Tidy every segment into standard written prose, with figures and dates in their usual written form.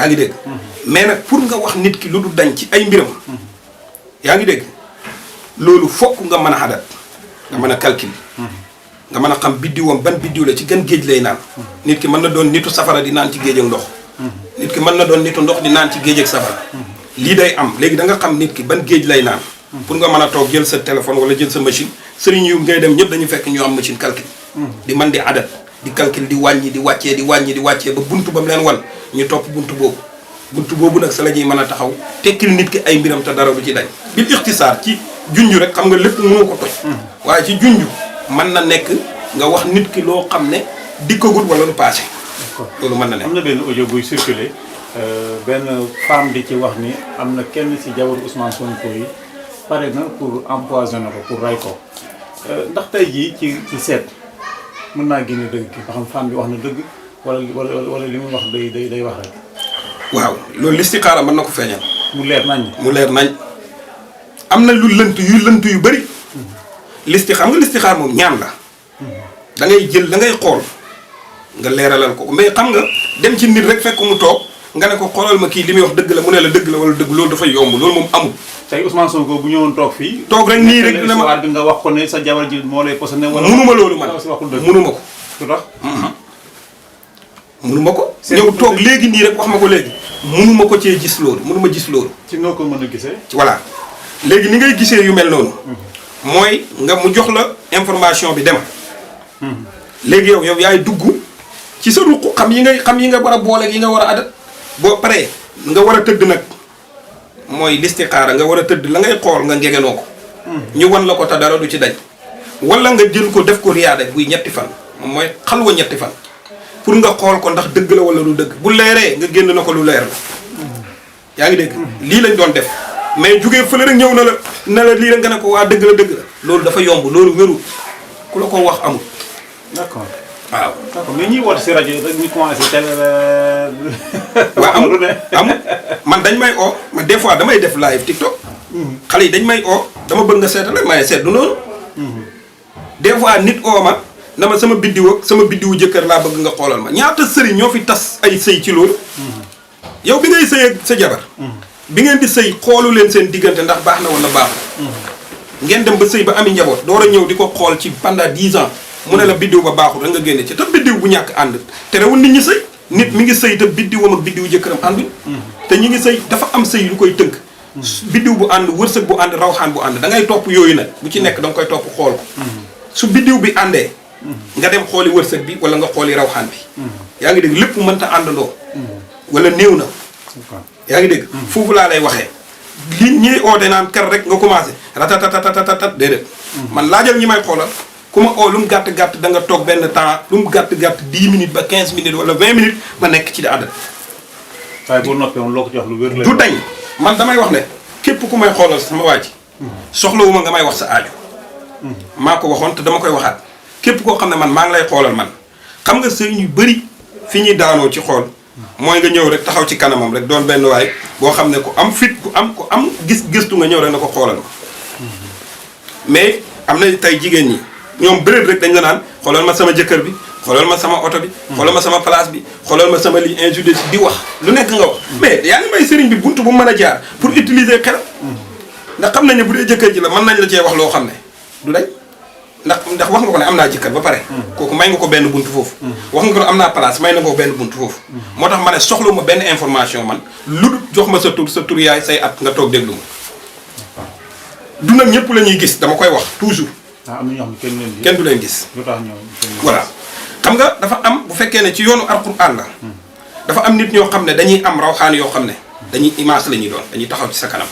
yaa ngi dégg mais nag pour nga wax nit ki lu du dañ ci ay mbiram yaa ngi dégg loolu fokk nga mën a xadat nga mën a calcul nga mën a xam biddiwam ban biddiw la ci gën géej lay naan nit ki mën na doon nitu safara di naan ci géej ak ndox nit ki mën na doon nitu ndox di naan ci géej ak safara lii day am léegi da nga xam nit ki ban géej lay naan pour nga mën a toog jël sa téléphone wala jël sa machine sëriñ yu ngay dem ñëpp dañu fekk ñu am machine calcul di mën di adat di calcul di wàññi di wàccee di wàññi di wàccee ba buntu ba mu leen wan ñu topp buntu boobu nag sa la ñuy mën a taxaw tekkil nit ki ay mbiram te dara du ci dañ bil ixtisaar ci junju rek xam nga lépp mënoo ko toj waaye ci junju mën na nekk nga wax nit ki loo xam ne dikkagut wala lu passé loolu mën na nekk. am na benn audio buy circulé benn femme di ci wax ni am na kenn ci jabaru Ousmane Sonko yi pare na pour empoisonner ko pour ray ko ndax tey jii ci seet mën naa génne dëgg gi nga xam femme bi wax na dëgg wala li muy wax day wax rek. waaw loolu listixaara mën na ko feeñal. mu leer nañ. am na lu lënt yu bëri. xam nga listixaar moom ñaan la. da ngay jël da ngay xool nga leeralal ko mais xam nga dem ci nit rek fekk mu toog nga ne ko xoolal ma kii li muy wax dëgg la mu ne la dëgg la wala dëgg loolu dafay yomb loolu moom amul. tey Ousmane Sonko bu ñëwoon toog fii. toog rek nii rek dina ma nga wax ko ne sa jabar ji moo lay posone. wala munuma loolu man munuma ko. lu tax. munuma ko. ñëw toog léegi nii rek wax ma ko léegi. munuma ko cee gis loolu munuma gis loolu. ci noo ko mën a gisee. voilà léegi ni ngay gisee yu mel noonu. mooy nga mu jox la information bi dem. léegi yow yaay dugg ci sa ruq xam yi nga war a booleeg yi nga war a adat boo paree nga war a tëdd nag mooy listixaara nga war a tëdd la ngay xool nga ngegenoo ko. ñu wan la ko te dara du ci dañ. wala nga jël ko def ko riyaada buy ñetti fan moom mooy xalwa ñetti fan pour nga xool ko ndax dëgg la wala lu dëgg bu leeree nga génn na ko lu leer la. yaa ngi dégg lii lañ doon def mais jugee fële rek ñëw na la lii rek nga ne ko waa dëgg la loolu dafa yomb loolu wérul ku la ko wax amul. d'accord waaw. d'accord mais ñuy woote si rajo rek ñu commencé télé. waaw amul man dañ may oo man des fois damay def live TikTok. xale yi dañ may oo dama bëgg nga seetal rek may seet du noonu. des fois nit oo ma na ma sama biddiwu jëkkër laa bëgg nga xoolal ma ñaata sëriñ ñoo fi tas ay sëy ci loolu. yow bi ngay sëy ak sa jabar. bi ngeen di sëy xoolu leen seen diggante ndax baax na wala baaxul. ngeen dem ba sëy ba ami njaboot door a ñëw di ko xool ci pendant 10 ans. mu ne la biddiw ba baaxul rek nga génne ci te biddiw bu ñàkk ànd terewul nit ñi sëy nit mi ngi sëy te biddiwam ak biddiw jëkkëram ànduñ te ñi ngi sëy dafa am sëy lu koy tënk biddiw bu ànd wërsëg bu ànd rawxaan bu ànd da ngay topp yooyu nag bu ci nekk da nga koy topp xool ko su biddiw bi àndee nga dem xooli wërsëg bi wala nga xooli rawxaan bi yaa ngi dégg lépp mënta àndandoo wala néew na yaa ngi dégg foofu laa lay waxee li ñiy oote naan kar rek nga commencé ratatatatat déedéet man laajal ñi may xoolal ku ma oo lu mu gàtt-gàtt da nga toog benn temps lu mu gàtt-gàtt 10 minutes ba 15 minutes wala 20 minutes ma nekk ci di àddal. waaye boo noppee woon loo ko jox lu wér la. du dañ man damay wax ne képp ku may xoolal sama waa ji soxlawuma nga may wax sa aajo. maa ko waxoon te dama koy waxaat képp koo xam ne man maa ngi lay xoolal man xam nga sëriñ yu bëri fi ñuy daanoo ci xool mooy nga ñëw rek taxaw ci kanamam rek doon benn waay boo xam ne ku am fit ku am gëstu nga ñëw rek na ko xoolal ma mais am na tey jigéen ñi. ñoom bëreet rek dañ la naan xoolal ma sama jëkkër bi xoolal ma sama oto bi xoolal ma sama place bi xoolal ma sama lii injure di wax lu nekk nga wax mais yaa ngi may sëriñ bi buntu bu mën a jaar pour utiliser xel ndax xam nañ ne bu dee jëkkër ji la mën nañ la cee wax loo xam ne du dañ ndax wax nga ko ne am naa jëkkër ba pare kooku may nga ko benn buntu foofu wax nga ko ne am naa place may na ko benn buntu foofu moo tax ma ne soxla ma benn information man lu dul jox ma sa tur yaay say at nga toog déglu ma du nag ñëpp la ñuy gis dama koy wax toujours am na ñoo xam ne kenn du leen gis. lu tax ñoom voilà xam nga dafa am bu fekkee ne ci yoonu alxuraan la. dafa am nit ñoo xam ne dañuy am rawxaan yoo xam ne dañuy image la ñuy doon dañuy taxaw ci sa kanam.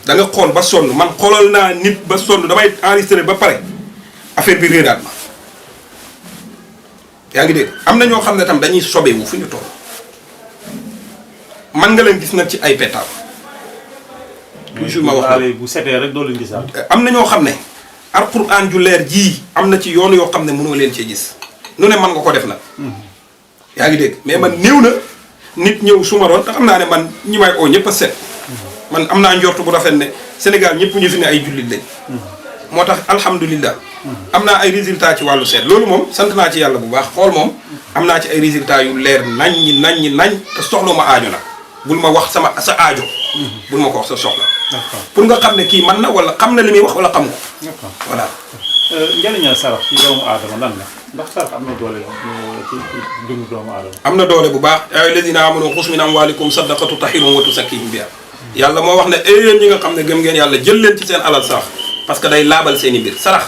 da nga xool ba sonn man xoolal naa nit ba sonn damay enregistré ba pare affaire bi réeraat ma. yaa ngi dégg am na ñoo xam ne tam dañuy sobewu fu ñu toll man nga leen gis nag ci ay pétaaw. toujours ma wax bu setee rek doo leen gis am na ñoo xam ne. alxuraan ju leer jii am na ci yoon yoo xam ne mënoo leen cee gis nu ne man nga ko def nag yaa ngi dégg mais man néew na nit ñëw su ma doon te xam naa ne man ñi may oo ñëpp a set man am naa njort bu rafet ne Sénégal ñëpp ñu fi ne ay jullit lañ moo tax alhamdulilah am naa ay résultats ci wàllu seet loolu moom sant naa ci yàlla bu baax xool moom am naa ci ay résultats yu leer nañ te soxla ma aajo nag bul ma wax sa aajo. bul ma ko wax sa soxla. pour nga xam ne kii man na wala xam na li muy wax wala xam ko. voilà. njëriñal sarax ci doomu aadama lan la ndax sarax am na doole ci dundu doomu aadama. am na doole bu baax ay lazina amanu xuz min amwalikum sadaqatu tahirum wa tusakkihim biha yàlla moo wax ne yéen ñi nga xam ne gëm ngeen yàlla jël leen ci seen alal sarax parce que day laabal seen i mbir sarax.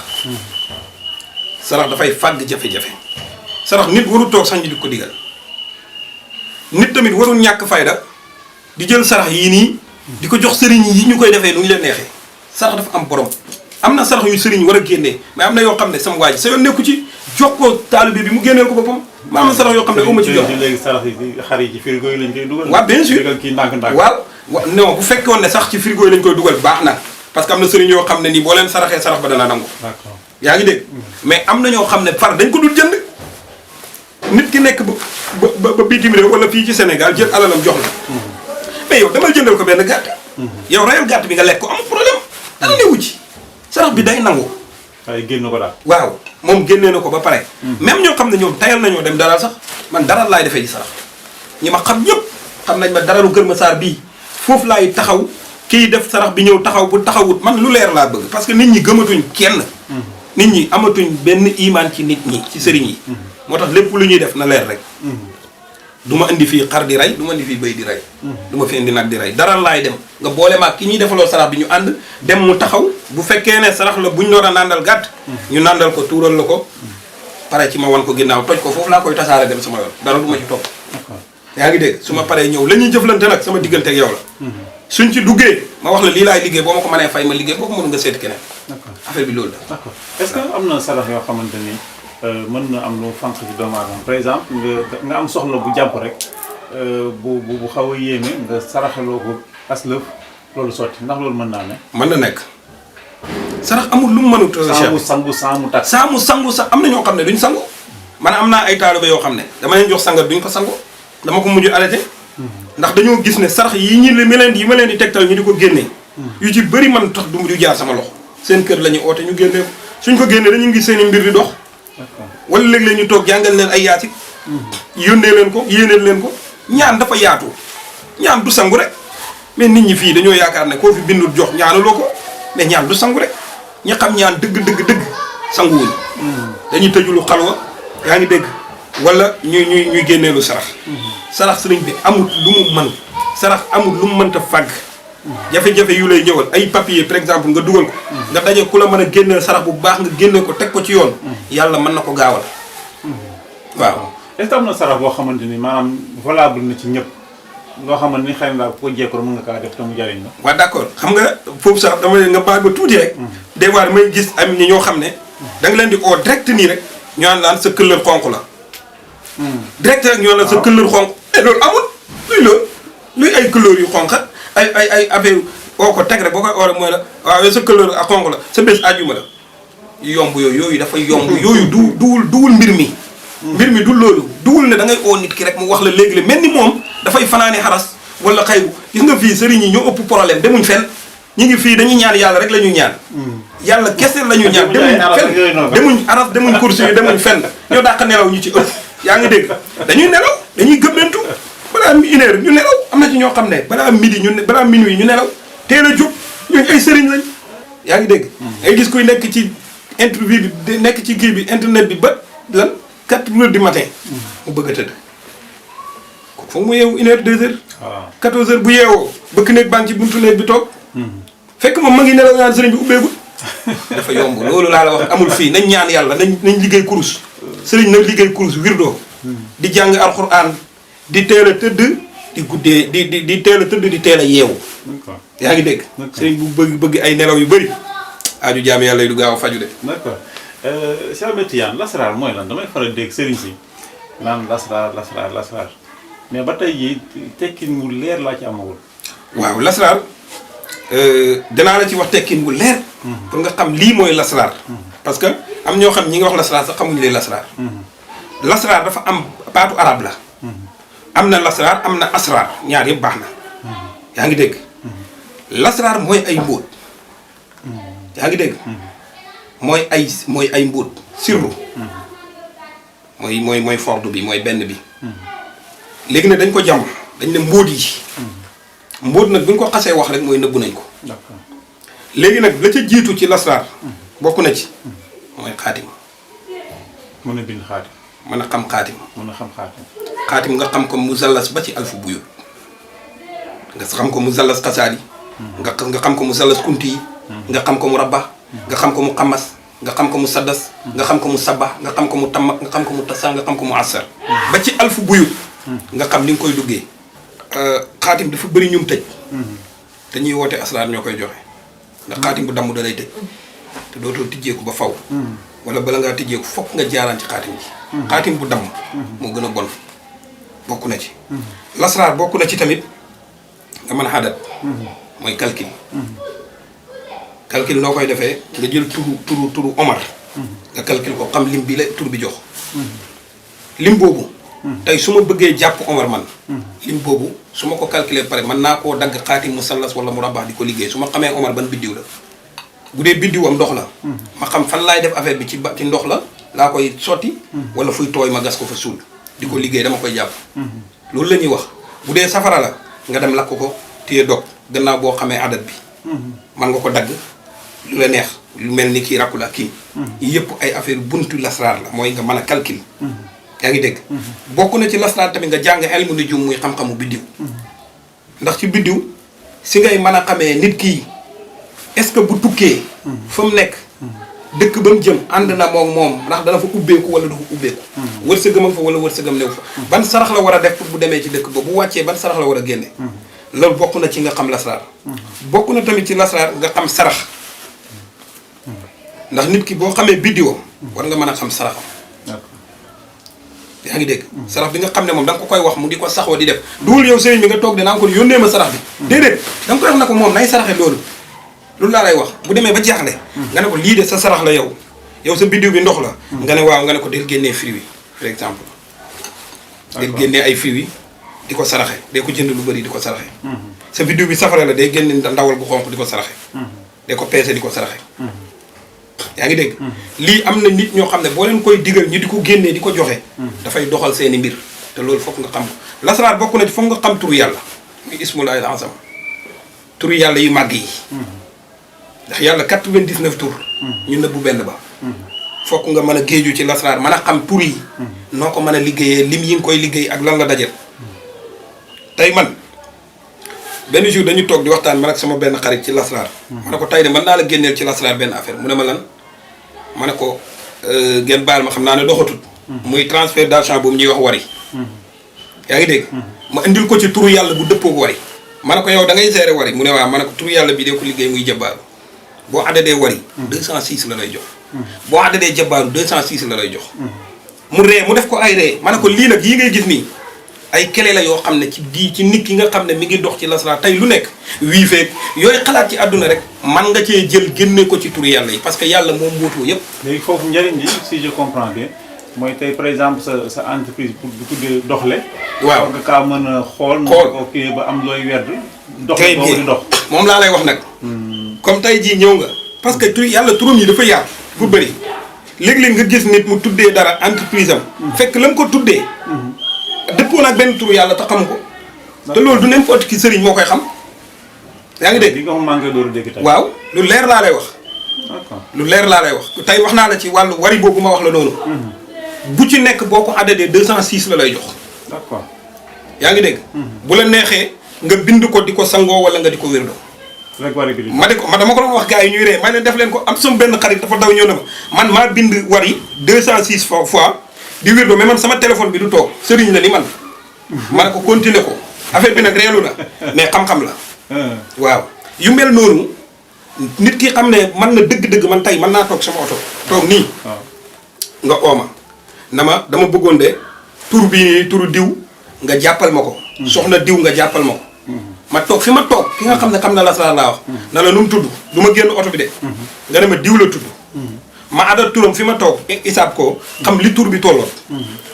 sarax dafay fàgg jafe-jafe. sarax nit warul toog sax ñu di ko digal nit tamit warul ñàkk fayda di jël sarax yii nii di ko jox sëriñ yi ñu koy defee nu ñu leen neexee sarax dafa am borom. am na sarax yu sëriñ war a génnee mais am na yoo xam ne sama waa ji sa yoon nekku ci jox ko taalibe bi mu génneel ko boppam ma am na sarax yoo xam ne uma ci jox léegi sarax yi xar yi ci frigo yi lañ koy dugal. waaw bien sûr kii ndànk-ndànk waaw non bu fekkoon ne sax ci frigo yi lañ koy dugal baax na parce que am na sëriñ yoo xam ne nii boo leen saraxee sarax ba dana nangu. d'accord yaa ngi dégg mais am na ñoo xam ne far dañ ko dul jënd nit ki nekk ba bitim réew wala fii ci Sénégal jël alalam jox la mais yow dama jëndal ko benn gàtt yow rayal gàtt bi nga lekk ko amul problème dara newu ci sarax bi day nangu. waaye génn ko daal. waaw moom génnee na ko ba pare. même ñoo xam ne ñoom tayal nañoo dem daral sax man daral laay defee ci sarax ñi ma xam ñëpp xam nañ ma daralu Kër Massar bii foofu laay taxaw kii def sarax bi ñëw taxaw bu taxawut man lu leer laa bëgg parce que nit ñi gëmatuñ kenn. nit ñi amatuñ benn imaan ci nit ñi ci sëriñ yi. moo tax lépp lu ñuy def na leer rek. du ma indi fii xar di rey du ma indi fii bëy di rey. du ma fi indi nag di rey dara laay dem nga boole maag ki ñuy defaloo sarax bi ñu ànd dem mu taxaw bu fekkee ne sarax la buñ door a nàndal gàtt. ñu nàndal ko tuural la ko pare ci ma wan ko ginnaaw toj ko foofu laa koy tasaare dem sama yoon dara du ma ci topp. yaa ngi dégg su ma paree ñëw la ñuy jëflante nag sama diggante ak yow la. suñ ci duggee ma wax la lii laay liggéey boo ma ko mënee fay ma liggéey boo ko mënu nga seeti keneen. affaire bi loolu la. d'accord est-ce que am na sarax yoo xamante ni. mën na am lu fànq ci doomu aadama par exemple nga am soxla bu jàpp rek bu xaw a yéeme nga saraxaloo ko aslëf loolu sotti ndax loolu mën naa ne. mën na nekk sarax amul lu mu mënut. sangu saa mu tàkk. saa mu sangu sax am na ñoo xam ne duñ sangu man am naa ay taalibe yoo xam ne dama leen jox sangat duñ ko sangu dama ko mujj arrêté. ndax dañoo gis ne sarax yi ma leen di tegtal ñu di ko génnee. yu ci bëri man tax du jaar sama loxo seen kër la ñu oote ñu génnee ko suñ ko génnee dañu gis seen i mbir di dox. wala léeg-léeg ñu toog jàngal leen ay yaasit yónnee leen ko yéeneel leen ko ñaan dafa yaatu ñaan du sangu rek mais nit ñi fii dañoo yaakaar ne koo fi bindul jox ñaanaloo ko mais ñaan du sangu rek ñi xam ñaan dëgg sanguwuñ dañuy tëjulu xalwa yaa ngi dégg wala ñuy génneelu sarax sarax sëriñ bi amul lu mu mën sarax amul lu mu mënta fàgg jafe-jafe yu lay ñëwal ay papier par exemple nga dugal ko nga daje ku la mën a génneel sarax bu baax nga génne ko teg ko ci yoon yàlla mën na ko gaawal waaw. est-ce que am na sarax boo xamante ni maanaam valable na ci ñëpp loo xamante ni xëy na daal ko jékkoon mën nga kaa def te mu jariñ la. waaw d'accord xam nga foofu sax dama nga baal ba tuuti rek. des fois may gis am ni ñoo xam ne da nga leen di oo direct nii rek ñu naan sa këllër xonq la. direct rek ñu naan sa këllër xonq te loolu amul luy ay couleur yu xonq ay affaire oo ko teg rek boo koy oore mooy la waaw sa couleur ak xonq la sa bés àjjuma la yomb yooyu dafay yomb yooyu duwul mbir mi mbir mi du loolu duwul ne da ngay oo nit ki rek mu wax la léegi la mel ni moom dafay fanaane xaras wala xaybu gis nga fii sëriñ yi ñoo ëpp problème demuñ fenn ñu ngi fii dañuy ñaan yàlla rek la ñuy ñaan yàlla kese la ñuy ñaan demuñ aras demuñ course yi demuñ fenn ñoo dàq nelaw ñu ci ëpp yaa ngi dégg dañuy nelaw dañuy gëmmentu balaa 1h ñu nelaw am na ci ñoo xam ne balaa midi balaa minuit ñu nelaw teel a jóg ñooñu ay sëriñ lañ yaa ngi dégg ay gis kuy nekk ci interview bi nekk ci kii bi internet bi ba lan 4h du matin mu bëgg a tëdd foog mu yeewu 1h 2h 14h bu yeewoo bëkk néeg baa ngi ci buntu néeg bi toog fekk moom ma ngi nelaw naan sëriñ bi ubbeegul dafa yomb loolu laa la wax amul fii nañ ñaan yàlla nañ liggéey kurus sëriñ na liggéey kurus wirdo di jàng alxuraan di teel a tëdd di guddee di teel a tëdd di teel a yeewu yaa ngi dégg sëriñ bu bëgg ay nelaw yu bëri aaju jaam yàlla yi du gaaw a faju de d'accord Cheikh Ahmed Tidiane lasraar mooy lan damay faral dégg sëriñ si naan lasraar mais ba tey jii tekkin wu leer laa ci amagul waaw lasraar danaa la ci wax tekkin wu leer pour nga xam lii mooy lasraar parce que am ñoo xam ñi nga wax lasraar sax xamuñu lee lasraar lasraar dafa am baatu arab la am na lasraar am na asraar ñaar yëpp baax na yaa ngi dégg lasraar mooy ay mbóot yaa ngi dégg mooy ay mbóot sirru mooy fordu bi mooy benn bi. léegi nag dañ ko jàmm dañ ne mbóot yi. mbóot nag bu ñu ko xasee wax rek mooy nëbbu nañ ko. d'accord léegi nag la ca jiitu ci lasraar. bokk na ci mooy xaatim. mën a bind xaatim. mën a xam xaatim. mën a xam xaatim. xaatim nga xam ko mu zallas ba ci alfu buyut nga xam ko mu zallas xasaar yi. nga xam ko mu zallas kunti yi. nga xam ko mu rabba. nga xam ko mu xamas. nga xam ko mu saddas. nga xam ko mu sabba nga xam ko mu tammak nga xam ko mu tasa nga xam ko mu asar. ba ci alfu buyut nga xam ni nga koy duggee. xaatim dafa bëri ñum tëj. te ñuy woote asraar ñoo koy joxe. ndax xaatim bu damm da lay tëj. te dootoo tijjeeku ba faw wala bala ngaa tijjeeku fokk nga jaaraan ci xaatim ji. xaatim bu damm. moo gën a bon. bokk na ci. lasraar bokk na ci tamit nga mën a xadat. mooy calcul. calcul noo koy defee nga jël turu Omar. nga calcul ko xam lim bi la tur bi jox. lim boobu. tey su ma bëggee jàpp Omar man. lim boobu su ma ko calculer pare mën naa koo dagg xaatim musallas wala mu rabax di ko liggéey su ma xamee Omar ban biddiw la. bu dee biddiwam ndox la. ma xam fan laay def affaire bi ci ndox la laa koy sotti. wala fuy tooy ma gas ko fa suul. di ko liggéey dama koy jàpp. loolu la ñuy wax bu dee safara la nga dem lakk ko téye dog gannaaw boo xamee adat bi. man nga ko dagg lu la neex lu mel ni kii rakku la kii. yëpp ay affaire buntu lasraar la mooy nga mën a calcul. yaa ngi dégg. bokk na ci lasraar tamit nga jàng ilmu nujum muy xam-xamu biddiw. ndax ci biddiw si ngay mën a xamee nit kii est-ce que bu tukkee. fa mu nekk. dëkk ba mu jëm ànd na moom ndax dana fa ubbeeku wala du fa ubbeeku. wërsëgam fa wala wërsëgam new fa. ban sarax la war a def pour bu demee ci dëkk ba bu wàccee ban sarax la war a génne. loolu bokk na ci nga xam lasraar. bokk na tamit ci lasraar nga xam sarax. ndax nit ki boo xamee biddiwam. war nga mën a xam saraxam. yaa ngi dégg. sarax bi nga xam ne moom da nga ko koy wax mu di ko saxoo di def. duwul yow sëriñ bi nga toog dinaa ko yónnee ma sarax bi. déedéet da nga koy wax na ko moom nay saraxe loolu. loolu laa lay wax bu demee ba jaaxle. nga ne ko lii de sa sarax la yow sa biddiw bi ndox la. nga ne waaw nga ne ko del génnee fruits par exemple. del génnee ay fruits di ko saraxe day ko jënd lu bëri di ko saraxe. sa biddiw bi safara la day génne ndawal bu xonq di ko saraxe. day ko peese di ko saraxe. yaa ngi dégg. lii am na nit ñoo xam ne boo leen koy digal ñu di ko génnee di ko joxe. dafay doxal seeni mbir te loolu fokk nga xam ko lasraar bokk na ci fokk nga xam turu yàlla muy ismullahi al-azam turu yàlla yu màgg yi. ndax yàlla 99 tur. ñu nëbbu benn ba. fokk nga mën a géeju ci lasraar mën a xam tur yi. noo ko mën a liggéeyee lim yi nga koy liggéey ak lan la dajal. tey man benn jour dañu toog di waxtaan man ak sama benn xarit ci lasraar. ma ne ko tey de mën naa la génneel ci lasraar benn affaire mu ne ma lan. ma ne ko ngeen baal ma xam naa ne doxatut. muy transfert d'argent boobu ñuy wax wari. yaa ngi dégg. ma indil ko ci turu yàlla bu dëppoo wari. ma ne ko yow da ngay gérer wari mu ne waaw ma ne ko turu yàlla bi de ko liggéey muy jabaaru boo addadee wari. 206 la lay jox. boo addadee jabaaru 206 la lay jox. mu ree mu def ko ay ree ma ne ko lii nag yii ngay gis nii ay kele la yoo xam ne ci nit ki nga xam ne mi ngi dox ci lasraar tey lu nekk wii feeg yooyu xalaat ci àdduna rek man nga cee jël génne ko ci turu yàlla yi parce que yàlla moom mbootoo yëpp. léegi foofu njëriñ li si je comprends bien mooy tey par exemple sa entreprise pour bu tuddee doxle. waaw nga kaa mën a xool. ko kii ba am looy werd. doxle boobu di dox moom laa lay wax nag. comme tey jii ñëw nga. parce que tur yàlla turam yi dafa yaatu. bu bëri léeg-léeg nga gis nit mu tuddee dara entreprise am. fekk la mu ko tuddee. dëppoo nag benn turu yàlla te xamu ko. te loolu du n'importe qui sëriñ moo koy xam. yaa ngi dégg. li nga xam maa ngi door a dégg tey. waaw lu leer laa lay wax. d'accord lu leer laa lay wax tey wax naa la ci wàllu wari boobu ma wax la noonu. bu ci nekk boo ko addadee 206 la lay jox. d'accord. yaa ngi dégg. bu la neexee nga bind ko di ko sangoo wala nga di ko wérdoo. rek wari bi ma dama ko doon wax gars yi ñuy ree ma leen def leen ko am sama benn xarit dafa daw ñëw na ma man maa bind wari 206 fois di wérdoo mais man sama téléphone bi du toog sëriñ la ni man. ma ne ko continuer ko affaire bi nag reelu la mais xam-xam la. waaw yu mel noonu nit ki xam ne man na dëgg-dëgg man tey mën naa toog sama oto toog nii. nga ooma na ma dama bëggoon de tur bi turu diw nga jàppal ma ko. soxna diw nga jàppal ma ko. ma toog fi ma toog ki nga xam ne xam na lasraar laa wax. na la nu mu tudd du ma génn oto bi de. nga ne ma diw la tudd. ma adat turam fi ma toog isaab ko xam li tur bi tolloon.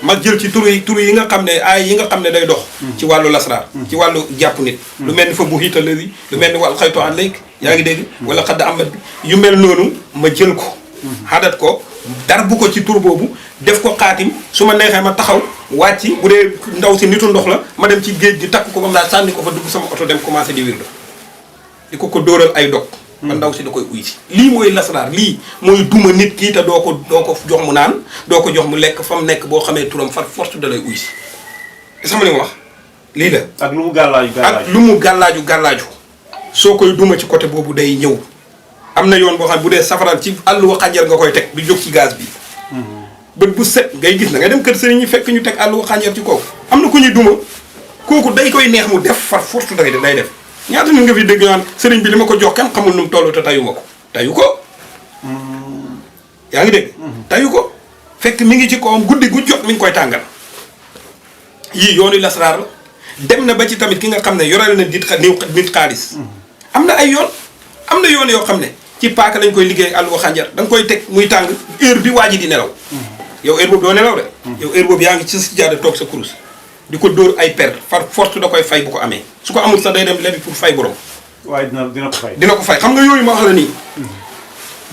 ma jël ci tur yi nga xam ne ay yi nga xam ne day dox. ci wàllu lasraar. ci wàllu jàpp nit. lu mel ni fa bu xiitale yi lu mel ni wàllu xaytu an layk yaa ngi dégg. wala xadd amat yu mel noonu ma jël ko xadat ko dar bu ko ci tur boobu def ko xaatim su ma neexee ma taxaw wàcc bu dee ndaw si nitu ndox la ma dem ci géej gi takk ko ba mu daal sànni ko fa dugg sama oto dem commencé di wirdo di ko dóoral ay dog ba ndaw si da koy uy si lii mooy lasraar lii mooy duma nit kii te doo ko jox mu naan doo ko jox mu lekk fa mu nekk boo xamee turam far force da lay uy si sama li ma wax lii la ak lu mu gàllaaju ak lu mu gàllaaju soo koy duma ci côté boobu day ñëw am na yoon boo xam ne bu dee safaral ci àll wa xànjar nga koy teg du jóg ci gaz bi bët bu set ngay gis na ngay dem kër sëriñ ñi fekk ñu teg àll wa xànjar ci kaw am na ku ñuy duma kooku day koy neex mu def far force day def ñaata nit nga fi dégg naan sëriñ bi li ma ko jox kenn xamul nu mu toll te tayu ma ko tayu ko yaa ngi dégg tayu ko fekk mi ngi ci kawam guddi gu jot mi ngi koy tàngal yii yoonu lasraar la dem na ba ci tamit ki nga xam ne yoreel na nit xaalis am na ay yoon am na yoon yoo xam ne ci paaka lañ koy liggéey àll wa xànjar da nga koy teg muy tàng heure bi waa ji di nelaw yow heure boobu doo nelaw de yow heure boobu yaa ngi ci si jaada toog sa kurus di ko dóor ay per far force da koy fay bu ko amee su ko amul sax day dem lebi pour fay borom waaye dina ko fay dina ko fay xam nga yooyu ma wax la nii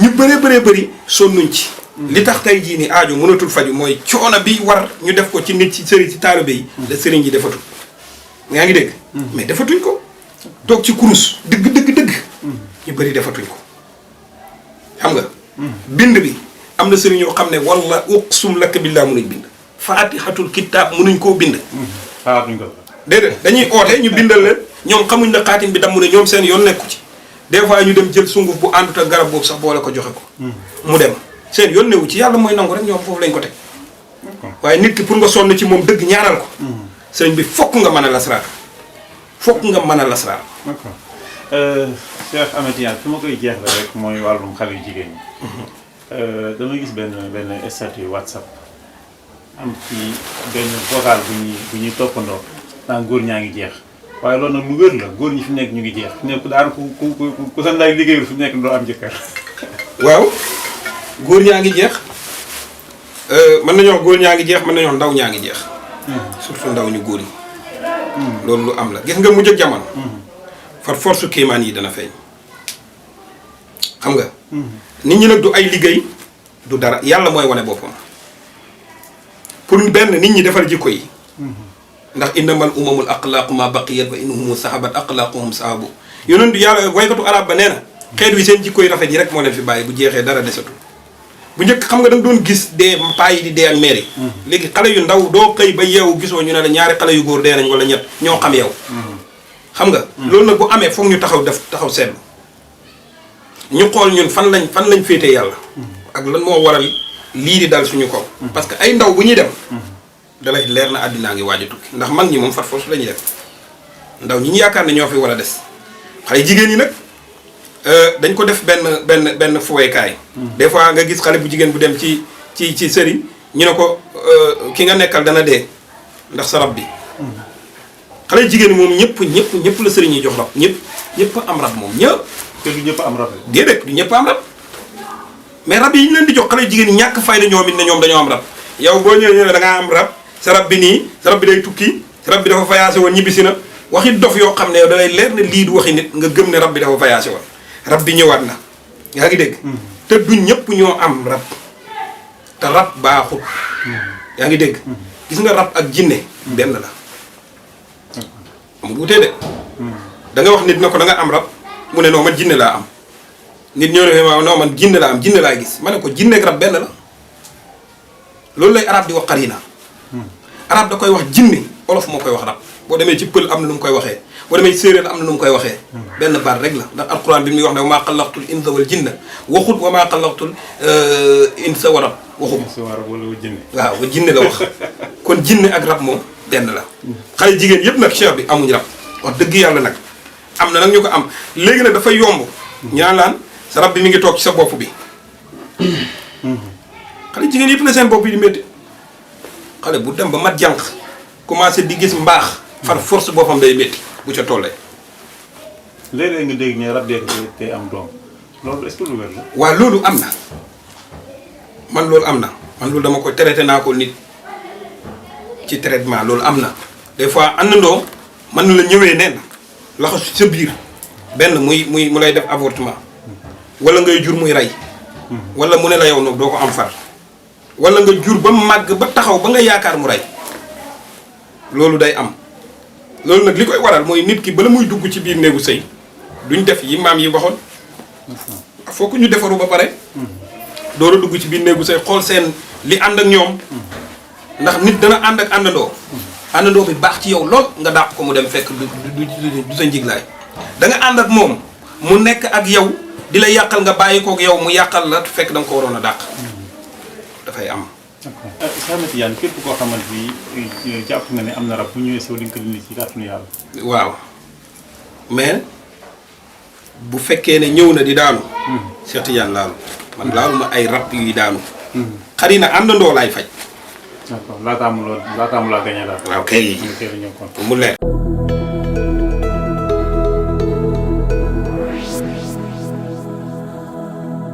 ñu bëree bëri sonnuñ ci li tax tey jii ni aajo mënatul faju mooy coono bi war ñu def ko ci nit ci sëriñ ci taalibe yi la sëriñ ji defatul yaa ngi dégg mais defatuñ ko toog ci kurus dëgg ñu bëri defatuñ ko xam nga bind bi am na sëriñ yoo xam ne walla uqsum laka billaa mënuñ bind faatihatul kitaab mënuñ koo bind xalaatuñ ko déedéet dañuy oote ñu bindal leen ñoom xamuñ na xaatim bi damm ne ñoom seen yoon nekku ci des fois ñu dem jël sunguf bu àndut ak garab boobu sax boole ko joxe ko mu dem seen yoon newu ci yàlla mooy nangu rek ñoom foofu lañ ko teg waaye nit ki pour nga sonn ci moom dëgg ñaanal ko sëriñ bi fokk nga mën a lasraar fokk nga mën a lasraar Cheikh Ahmed Tidiane fi ma koy jeexle rek mooy wàllum xale yu jigéen ñi dama gis benn statut WhatsApp am ci benn vocal bu ñuy toppandoo naan góor ñaa ngi jeex waaye loolu nag lu wér la góor ñi fi nekk ñu ngi jeex fi nekk daan ku sa ndaay liggéeyul fi nekk doo am jëkkër waaw góor ñaa ngi jeex mën nañu wax góor ñaa ngi jeex mën nañu wax ndaw ñaa ngi jeex surtout ndaw ñu góor yi loolu lu am la gis nga mujj ak jamono far force kéemaan yi dana feeñ xam nga nit ñi nag du ay liggéey du dara yàlla mooy wane boppam pour benn nit ñi defar jikko yi ndax innamal umamul aqlaaqu ma baqiyat wa inhumu sahabat aqlaaquhum sahabu yonent yàlla waykatu arab ba nee na xeet wi seen jikko yi rafet yi rek moo leen fi bàyyi bu jeexee dara desatu bu njëkk xam nga da nga doon gis dee paa yi di dee ak meer yi léegi xale yu ndaw doo xëy ba yeewu gisoo ñu ne la ñaari xale yu góor dee nañ wala ñett ñoo xam yow xam nga loolu nag bu amee foog ñu taxaw seetlu ñu xool ñun fan lañ féetee yàlla ak lan moo waral lii di dal suñu kaw parce que ay ndaw bu ñuy dem dalay leer na àddinaa ngi waaj a tukki ndax mag ñi moom far force la ñuy def ndaw ñi ñu yaakaar ne ñoo fi war a des xale jigéen ñi nag dañ ko def benn fuweekaay des fois nga gis xale bu jigéen bu dem ci sëriñ ñu ne ko ki nga nekkal dana dee ndax sa rab bi xale jigéen moom ñëpp la sëriñ yi jox rab ñëpp am rab moom ñëpp te du ñëpp am rab déedéet du ñëpp am rab mais rab yi ñu leen di jox xale jigéen ñi ñàkk fayda ñoom it ne ñoom dañoo am rab yow boo ñëwee da ngaa am rab sa rab bi nii sa rab bi day tukki sa rab bi dafa fayaase woon ñibbisi na waxi dof yoo xam ne yow da lay leer ne lii du waxi nit nga gëm ne rab bi dafa fayaase woon rab bi ñëwaat na yaa ngi dégg te du ñëpp ñoo am rab te rab baaxut yaa ngi dégg gis nga rab ak jinne benn la amul wutee de da nga wax nit na ko da nga am rab mu ne non man jinne laa am nit ñoo ne ma non man jinne laa am jinne laa gis ma ne ko jinne ak rab benn la loolu lay arab di wax qarina arab da koy wax jinne olof moo koy wax rab boo demee ci pël am na nu mu koy waxee boo demee ci séeréer am na nu mu koy waxee benn baat rek la ndax alquran bi muy wax ne wa maa xalaqtul insa wal jinna waxut wa maa xalaqtul insa wa rab waxut waaw ba jinne la wax kon jinne ak rab moom benn la xale jigéen yëpp nag cheikh bi amuñ rab wax dëgg yàlla nag am na nag ñu ko am léegi nag dafay yomb ñaan laan sa rab bi mi ngi toog ci sa bopp bi xale jigéen yëpp la seen bopp yi di métti xale bu dem ba mat jànq commencé di gis mbaax far force boppam day métti bu ca tollee léeg-léeg nga dégg ne rab dee te am doom loolu est-ce que lu wér la waaw loolu am na man loolu dama ko traité naa ko nit ci traitement loolu am na des fois àndandoo mën na la ñëwee neen laxasu sa biir benn mu lay def avortement wala ngay jur muy rey wala mu ne la yow nag doo ko am far wala nga jur ba màgg ba taxaw ba nga yaakaar mu rey loolu day am loolu nag li koy waral mooy nit ki bala muy dugg ci biir néegu sëy duñ def yi maam yi waxoon fokk ñu defaru ba pare door a dugg ci biir néegu sëy xool seen li ànd ak ñoom ndax nit dana ànd ak àndandoo bi baax ci yow lool nga dàq ko mu dem fekk du sa njiglaay da nga ànd ak moom mu nekk ak yow di la yàqal nga bàyyi kook yow mu yàqal la fekk da nga ko waroon a dàq dafay am. d'accord Cheikh Tidiane képp koo xamante ni jàpp nga ne am na rab bu ñëwee sew di nga ko dindi ci kàttanu yàlla. waaw mais bu fekkee ne ñëw na di daanu. Cheikh Tidiane laalu man laalu ma ay rab yuy daanu. xëy na àndandoo laay faj. d'accord laataamu laa gañe daal. waaw kay. mu leer.